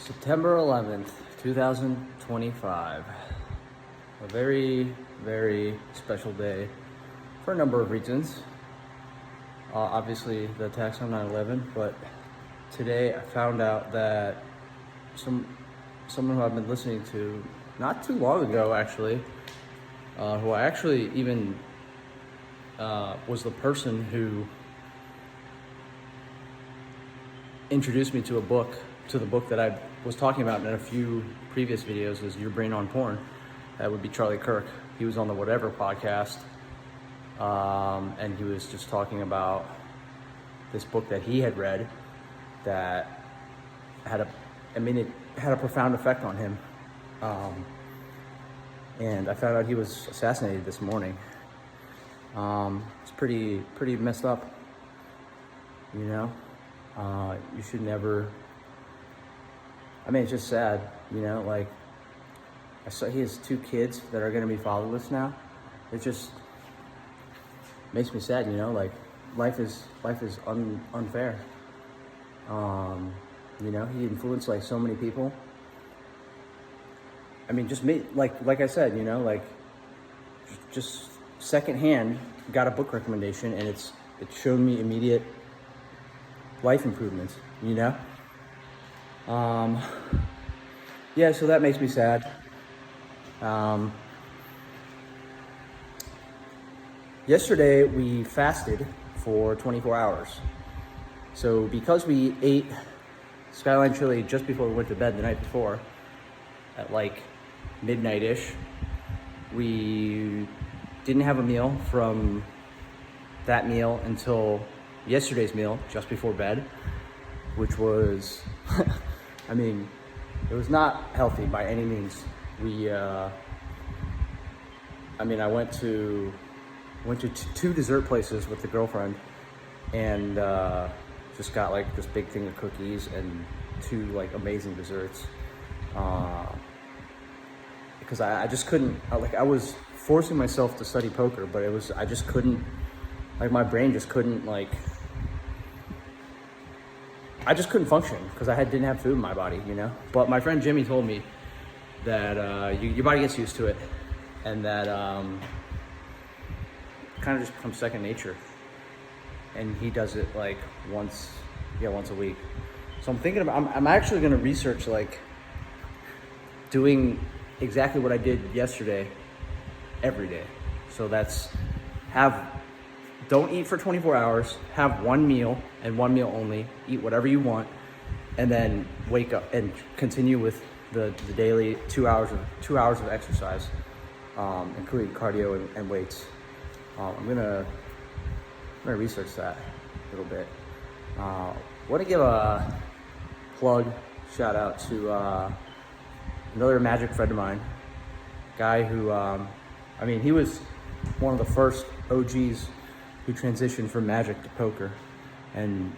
September 11th, 2025. A very, very special day for a number of reasons. Obviously, the attacks on 9/11, but today I found out that someone who I've been listening to not too long ago, actually, who I actually even was the person who introduced me to the book that I was talking about in a few previous videos, is Your Brain on Porn. That would be Charlie Kirk. He was on the Whatever podcast, and he was just talking about this book that he had read that had it had a profound effect on him. And I found out he was assassinated this morning. It's pretty messed up, you know? You should never, it's just sad, you know, like, I saw he has 2 kids that are gonna be fatherless now. It just makes me sad, you know, like, life is unfair. You know, he influenced like so many people. Just me, like I said, you know, like, just secondhand got a book recommendation, and it showed me immediate life improvements, you know? Yeah, so that makes me sad. Yesterday we fasted for 24 hours. So because we ate Skyline chili just before we went to bed the night before, at like midnight-ish, we didn't have a meal from that meal until yesterday's meal, just before bed, which was, it was not healthy by any means. I went to 2 dessert places with the girlfriend, and just got like this big thing of cookies and 2 like amazing desserts, because I just couldn't, I was forcing myself to study poker, but I just couldn't, like, my brain just couldn't, like, I just couldn't function because I didn't have food in my body, you know? But my friend Jimmy told me that your body gets used to it, and that kind of just becomes second nature. And he does it like once a week. So I'm thinking about, I'm actually gonna research like doing exactly what I did yesterday every day. So that's don't eat for 24 hours, have 1 meal and 1 meal only, eat whatever you want, and then wake up and continue with the daily 2 hours of exercise, including cardio and weights. I'm gonna research that a little bit. Want to give a shout out to another magic friend of mine, guy who, he was one of the first OGs who transitioned from magic to poker, and,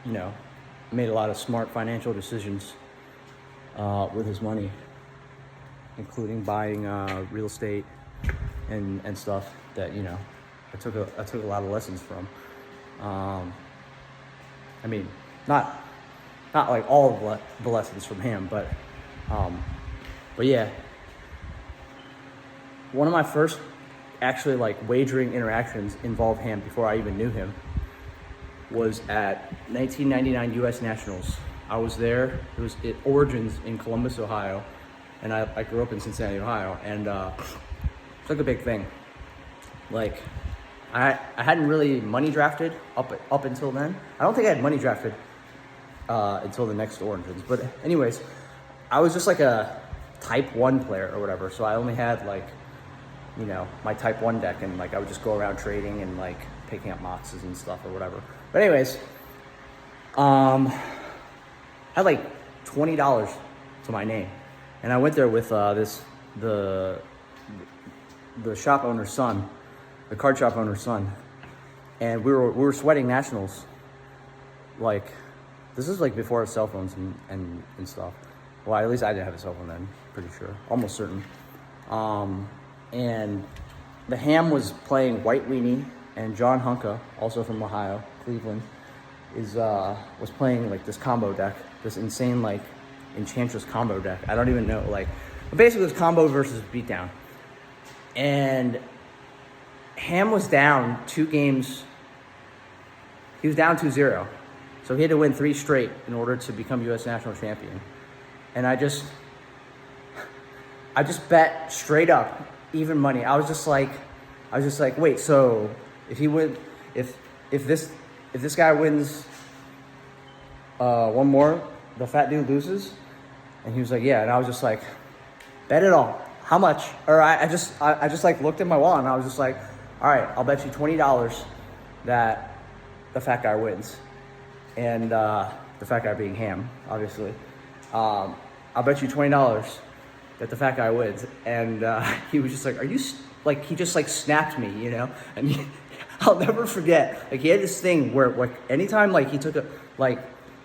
you know, made a lot of smart financial decisions with his money, including buying real estate and stuff that, you know, I took a lot of lessons from. Not like all of the lessons from him, but yeah, one of my first actually like wagering interactions involved him before I even knew him was at 1999 U.S. Nationals. I was there. It was at Origins in Columbus, Ohio, and I grew up in Cincinnati, Ohio, and it's like a big thing. Like, I hadn't really money drafted up until then. I don't think I had money drafted until the next Origins. But anyways, I was just like a type 1 player or whatever, so I only had like, you know, my type 1 deck, and like I would just go around trading and like picking up moxes and stuff or whatever. But anyways, I had like $20 to my name, and I went there with the shop owner's son, the card shop owner's son, and we were sweating nationals. Like, this is like before cell phones and stuff. Well, at least I didn't have a cell phone then, pretty sure, almost certain. And the ham was playing White Weenie, and John Hunka, also from Ohio, Cleveland, was playing like this combo deck, this insane like Enchantress combo deck. I don't even know, like, basically it was combo versus beatdown. And Ham was down 2 games. He was down 2-0. So he had to win 3 straight in order to become U.S. national champion. And I just bet straight up, even money. I was just like, wait, so if this guy wins one more, the fat dude loses? And he was like, yeah. And I was just like, bet it all. How much? Or I just like looked at my wallet and I was just like, all right, I'll bet you $20 that the fat guy wins. And the fat guy being Ham, obviously. I'll bet you $20 that the fat guy wins. And he was just like, are you, like, he just like snapped me, you know? And I'll never forget, like, he had this thing where, like, anytime, like, he took a, like,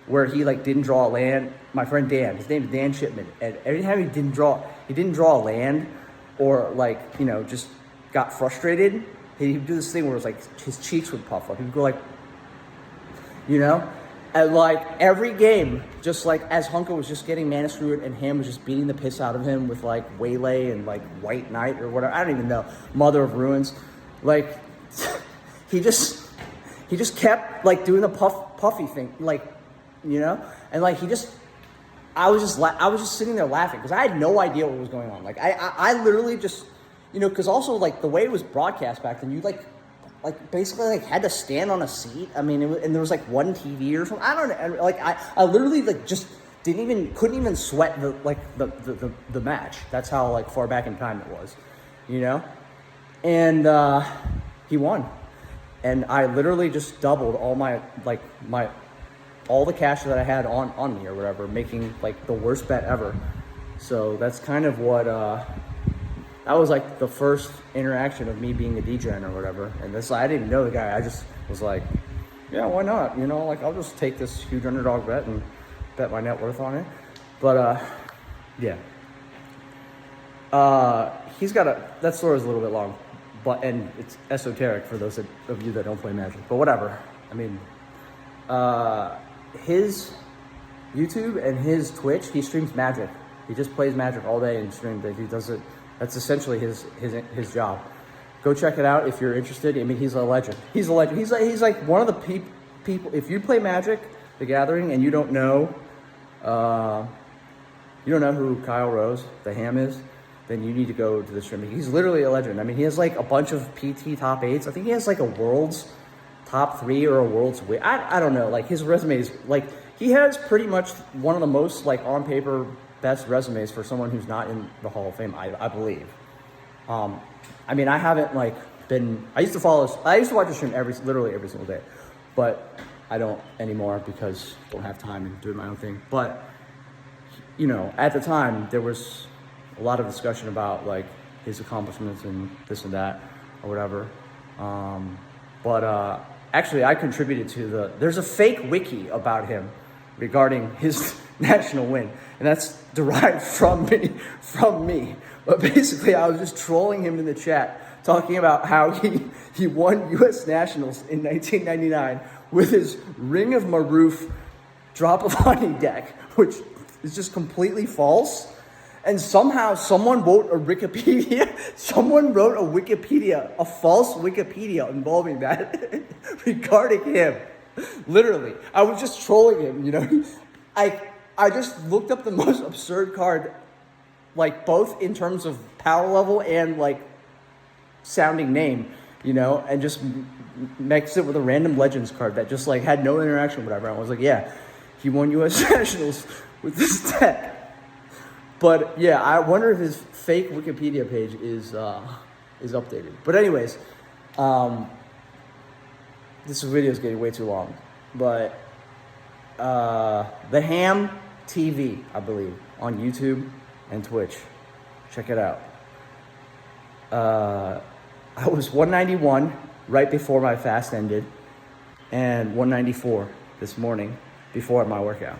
where he, like, didn't draw a land, my friend Dan, his name is Dan Shipman, and every time he didn't draw a land, or, like, you know, just got frustrated, he'd do this thing where it was like his cheeks would puff up. He'd go like, you know? And, like, every game, just like as Hunka was just getting mana screwed and Ham was just beating the piss out of him with, like, Waylay and, like, White Knight or whatever, I don't even know, Mother of Ruins, like, he just kept, like, doing the puffy thing, like, you know? And, like, I was just sitting there laughing because I had no idea what was going on. Like, I literally just, you know, because also, like, the way it was broadcast back then, you, like basically, like, had to stand on a seat. I mean, and there was, like, one TV or something. I don't know. Like, I literally, like, just couldn't even sweat the match. That's how, like, far back in time it was, you know? And he won. And I literally just doubled all all the cash that I had on me or whatever, making, like, the worst bet ever. So that's kind of what, that was, like, the first interaction of me being a degenerate or whatever. And this, I didn't even know the guy. I just was like, yeah, why not? You know, like, I'll just take this huge underdog bet and bet my net worth on it. But, yeah. He's got that story is a little bit long, and it's esoteric for those of you that don't play Magic. But whatever. I mean, his YouTube and his Twitch, he streams Magic. He just plays Magic all day and streams it. He does it. That's essentially his job. Go check it out if you're interested. I mean, he's a legend. He's a legend. He's like one of the people. If you play Magic, the Gathering, and you don't know who Kyle Rose, the Ham, is, then you need to go to the stream. He's literally a legend. I mean, he has, like, a bunch of PT top 8s. I think he has, like, a World's top 3 or a World's win. I don't know. Like, his resume is, like, he has pretty much one of the most, like, on paper best resumes for someone who's not in the Hall of Fame, I believe. I mean, I haven't, like, I used to watch the stream literally every single day, but I don't anymore because I don't have time and doing my own thing. But, you know, at the time, there was a lot of discussion about, like, his accomplishments and this and that or whatever. But actually, I contributed to there's a fake wiki about him regarding his national win, and that's derived from me. But basically, I was just trolling him in the chat, talking about how he won U.S. Nationals in 1999 with his Ring of Maroof Drop of Honey deck, which is just completely false. And somehow someone wrote a false Wikipedia involving that regarding him. Literally, I was just trolling him, you know. I just looked up the most absurd card, like, both in terms of power level and, like, sounding name, you know, and just mixed it with a random Legends card that just, like, had no interaction with whatever. I was like, yeah, he won U.S. Nationals with this deck. But yeah, I wonder if his fake Wikipedia page is updated. But anyways, this video is getting way too long. But the Ham TV, I believe, on YouTube and Twitch. Check it out. I was 191 right before my fast ended, and 194 this morning before my workout.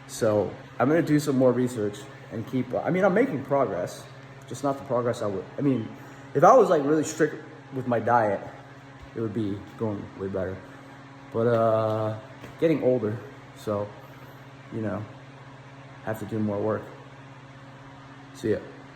So I'm gonna do some more research and keep, I mean, I'm making progress, just not the progress I would, I mean, if I was, like, really strict with my diet, it would be going way better. But, getting older, so, you know, have to do more work. See ya.